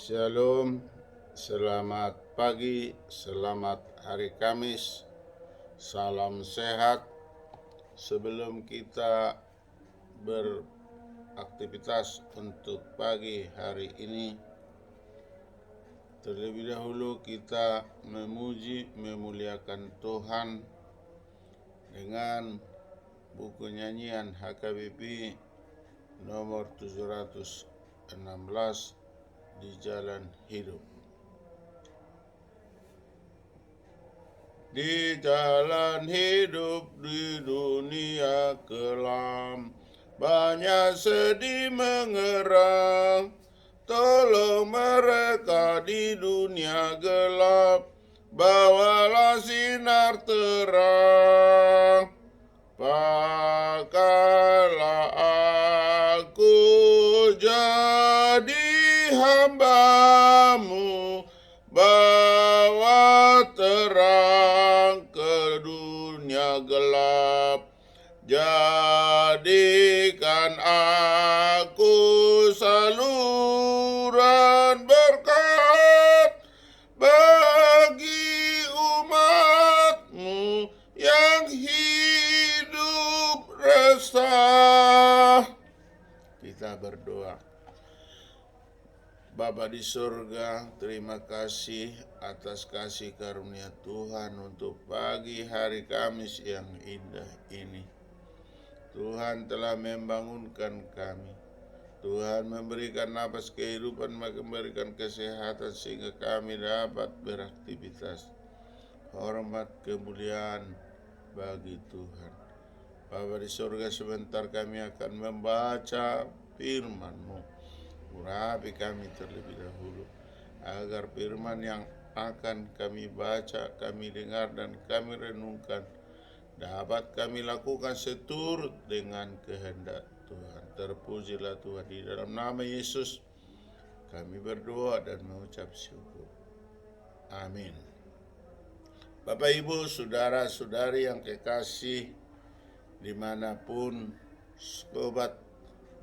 Shalom, selamat pagi, selamat hari Kamis, salam sehat. Sebelum kita beraktivitas untuk pagi hari ini, terlebih dahulu kita memuji, memuliakan Tuhan dengan buku nyanyian HKBP nomor 716, Di Jalan Hidup. Di jalan hidup di dunia kelam, banyak sedih mengerang. Tolong mereka di dunia gelap, bawalah sinar terang. Pakailah aku jadi hamba-Mu, bawa terang ke dunia gelap. Jadikan aku saluran berkat bagi umat-Mu yang hidup resah. Kita berdoa. Bapa di surga, terima kasih atas kasih karunia Tuhan untuk pagi hari Kamis yang indah ini. Tuhan telah membangunkan kami. Tuhan memberikan napas kehidupan, memberikan kesehatan sehingga kami dapat beraktivitas. Hormat kemuliaan bagi Tuhan. Bapa di surga, sebentar kami akan membaca firman-Mu. Urapi kami terlebih dahulu, agar firman yang akan kami baca, kami dengar, dan kami renungkan dapat kami lakukan seturut dengan kehendak Tuhan. Terpujilah Tuhan, di dalam nama Yesus kami berdoa dan mengucap syukur. Amin. Bapak, Ibu, saudara-saudari yang kekasih, dimanapun sobat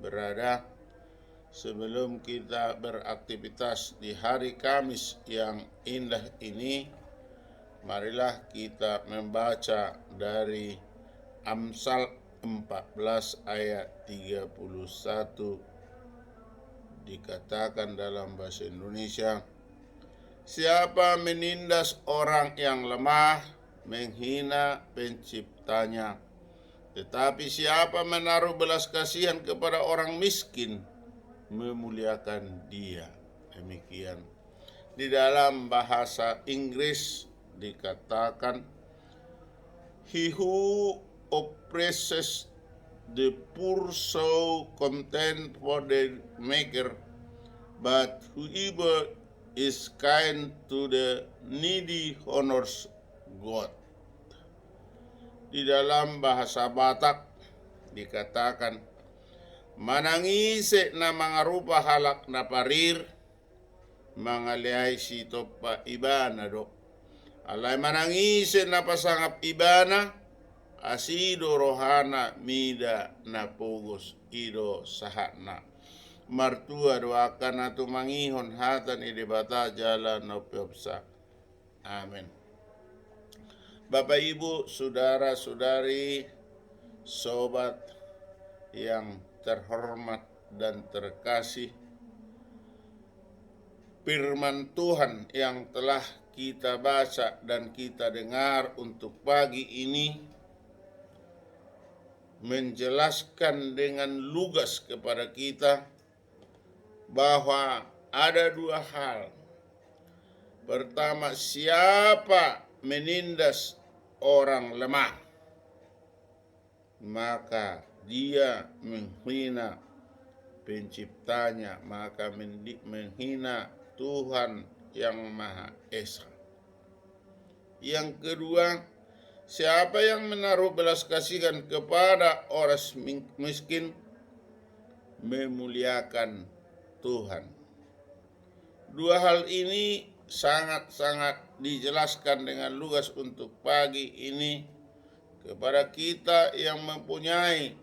berada, sebelum kita beraktivitas di hari Kamis yang indah ini, marilah kita membaca dari Amsal 14 ayat 31. Dikatakan dalam bahasa Indonesia, siapa menindas orang yang lemah, menghina penciptanya. Tetapi siapa menaruh belas kasihan kepada orang miskin, memuliakan dia. Demikian. Di dalam bahasa Inggris dikatakan, he who oppresses the poor show contempt for the maker, but whoever is kind to the needy honors God. Di dalam bahasa Batak dikatakan, manangise na mga rupa halak na parir, mangaliay si topa ibana do. Alay manangise na pasangap ibana, asido rohana mida na pugos ido sahana. Martua doakan na tumangihon hatan idibata jalan no piopsa. Amin. Bapak, Ibu, saudara-saudari, sobat yang terhormat dan terkasih, firman Tuhan yang telah kita baca dan kita dengar untuk pagi ini menjelaskan dengan lugas kepada kita bahwa ada dua hal. Pertama, siapa menindas orang lemah, maka dia menghina penciptanya, maka menghina Tuhan yang Maha Esa. Yang kedua, siapa yang menaruh belas kasihan kepada orang miskin, memuliakan Tuhan. Dua hal ini sangat-sangat dijelaskan dengan lugas untuk pagi ini kepada kita yang mempunyai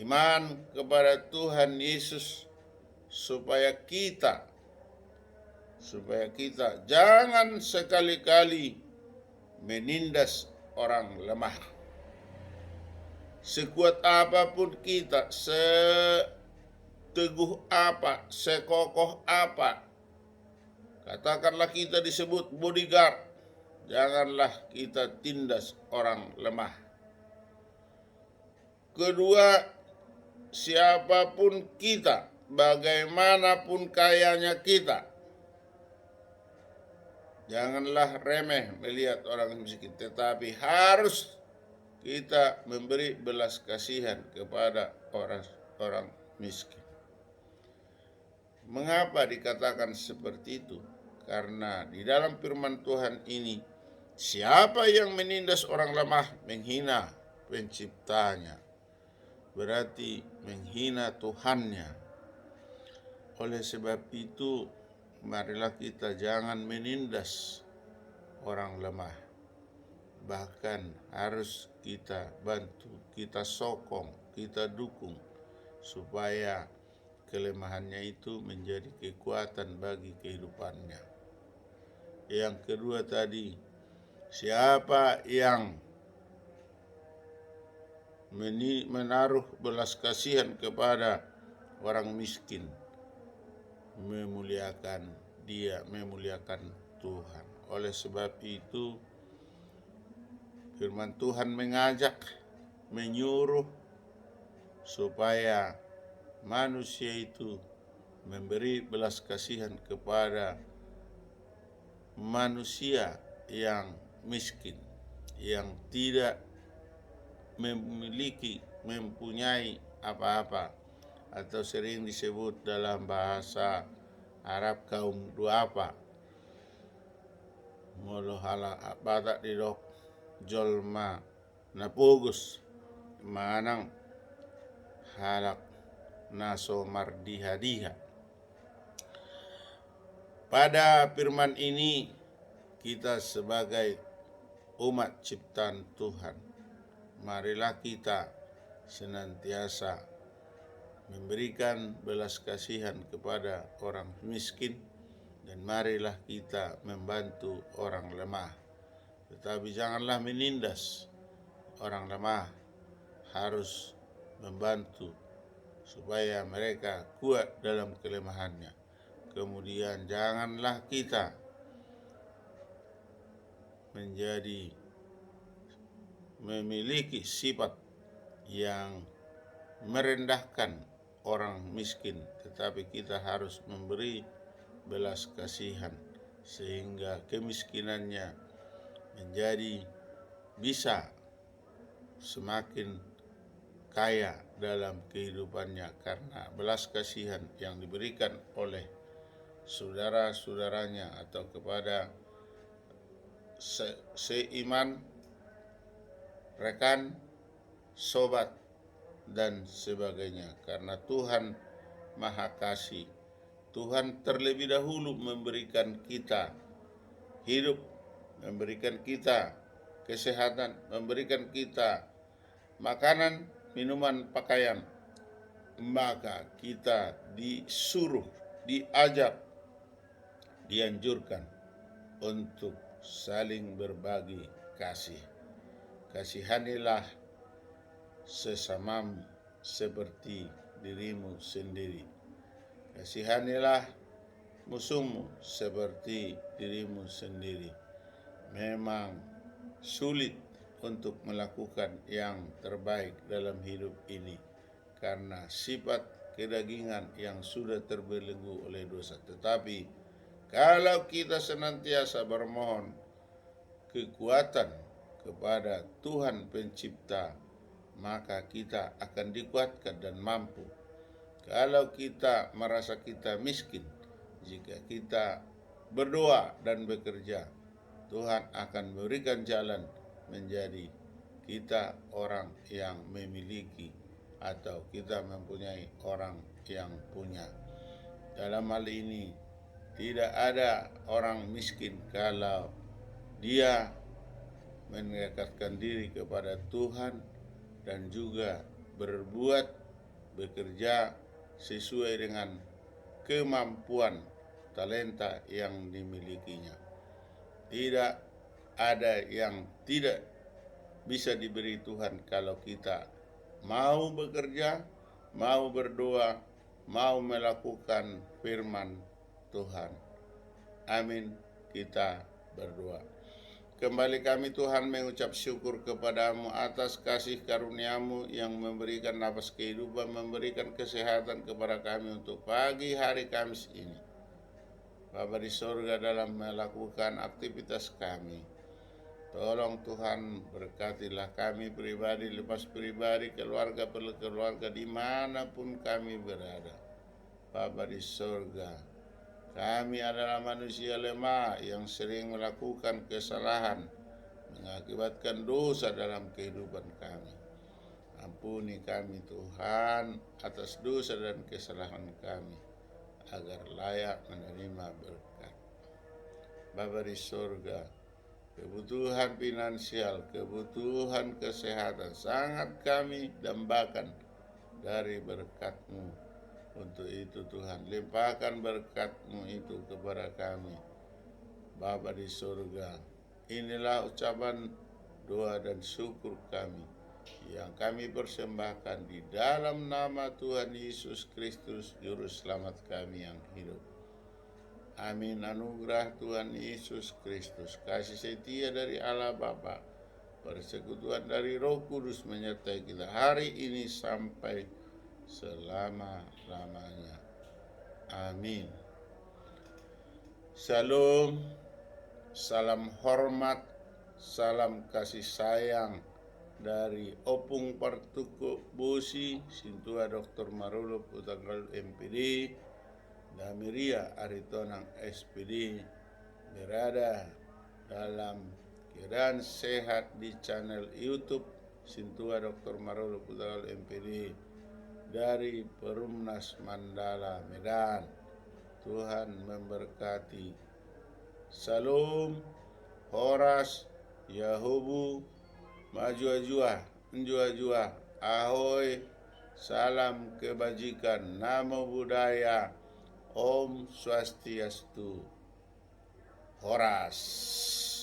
iman kepada Tuhan Yesus, supaya kita supaya kita jangan sekali-kali menindas orang lemah. Sekuat apapun kita, seteguh apa, sekokoh apa, katakanlah kita disebut bodyguard, janganlah kita tindas orang lemah. Kedua, siapapun kita, bagaimanapun kayanya kita, janganlah remeh melihat orang miskin, tetapi harus kita memberi belas kasihan kepada orang miskin. Mengapa dikatakan seperti itu? Karena di dalam firman Tuhan ini, siapa yang menindas orang lemah menghina penciptanya, berarti menghina Tuhannya. Oleh sebab itu, marilah kita jangan menindas orang lemah. Bahkan harus kita bantu, kita sokong, kita dukung supaya kelemahannya itu menjadi kekuatan bagi kehidupannya. Yang kedua tadi, siapa yang menaruh belas kasihan kepada orang miskin, memuliakan dia, memuliakan Tuhan. Oleh sebab itu, firman Tuhan mengajak, menyuruh supaya manusia itu memberi belas kasihan kepada manusia yang miskin, yang tidak mempunyai apa-apa, atau sering disebut dalam bahasa Arab kaum duafa. Molo hala batak didok jolma napogus manang halak naso mardiha-diha. Pada firman ini, kita sebagai umat ciptaan Tuhan, marilah kita senantiasa memberikan belas kasihan kepada orang miskin, dan marilah kita membantu orang lemah. Tetapi janganlah menindas orang lemah, harus membantu supaya mereka kuat dalam kelemahannya. Kemudian janganlah kita memiliki sifat yang merendahkan orang miskin, tetapi kita harus memberi belas kasihan sehingga kemiskinannya menjadi bisa semakin kaya dalam kehidupannya karena belas kasihan yang diberikan oleh saudara-saudaranya atau kepada seiman, rekan, sobat, dan sebagainya. Karena Tuhan Maha Kasih, Tuhan terlebih dahulu memberikan kita hidup, memberikan kita kesehatan, memberikan kita makanan, minuman, pakaian. Maka kita disuruh, diajak, dianjurkan untuk saling berbagi kasih. Kasihanilah sesamamu seperti dirimu sendiri. Kasihanilah musuhmu seperti dirimu sendiri. Memang sulit untuk melakukan yang terbaik dalam hidup ini karena sifat kedagingan yang sudah terbelenggu oleh dosa. Tetapi kalau kita senantiasa bermohon kekuatan kepada Tuhan Pencipta, maka kita akan dikuatkan dan mampu. Kalau kita merasa kita miskin, jika kita berdoa dan bekerja, Tuhan akan memberikan jalan menjadi kita orang yang memiliki atau kita mempunyai orang yang punya. Dalam hal ini tidak ada orang miskin kalau dia mendekatkan diri kepada Tuhan dan juga bekerja sesuai dengan kemampuan talenta yang dimilikinya. Tidak ada yang tidak bisa diberi Tuhan kalau kita mau bekerja, mau berdoa, mau melakukan firman Tuhan. Amin. Kita berdoa. Kembali kami Tuhan mengucap syukur kepadamu atas kasih karuniamu yang memberikan nafas kehidupan, memberikan kesehatan kepada kami untuk pagi hari Kamis ini. Bapa di sorga, dalam melakukan aktivitas kami, tolong Tuhan berkatilah kami pribadi, lepas pribadi, keluarga per keluarga, dimanapun kami berada. Bapa di sorga, kami adalah manusia lemah yang sering melakukan kesalahan, mengakibatkan dosa dalam kehidupan kami. Ampuni kami Tuhan atas dosa dan kesalahan kami, agar layak menerima berkat. Bapa di surga, kebutuhan finansial, kebutuhan kesehatan sangat kami dambakan dari berkat-Mu. Untuk itu Tuhan, limpahkan berkat-Mu itu kepada kami. Bapa di surga, inilah ucapan doa dan syukur kami yang kami persembahkan di dalam nama Tuhan Yesus Kristus, Juru Selamat kami yang hidup. Amin. Anugerah Tuhan Yesus Kristus, kasih setia dari Allah Bapa, persekutuan dari Roh Kudus menyertai kita hari ini sampai selama-lamanya. Amin. Shalom, salam hormat, salam kasih sayang dari Opung Partuko Bosi, Sintua Dr. Marolo Putagal MPD, Damiria Aritonang SPD, berada dalam keadaan sehat di channel YouTube Sintua Dr. Marolo Putagal MPD dari Perumnas Mandala Medan. Tuhan memberkati. Salam, Horas, Yahubu, Majua-jua, Njua-jua, Ahoy, salam kebajikan, Namo Buddhaya, Om Swastiastu, Horas.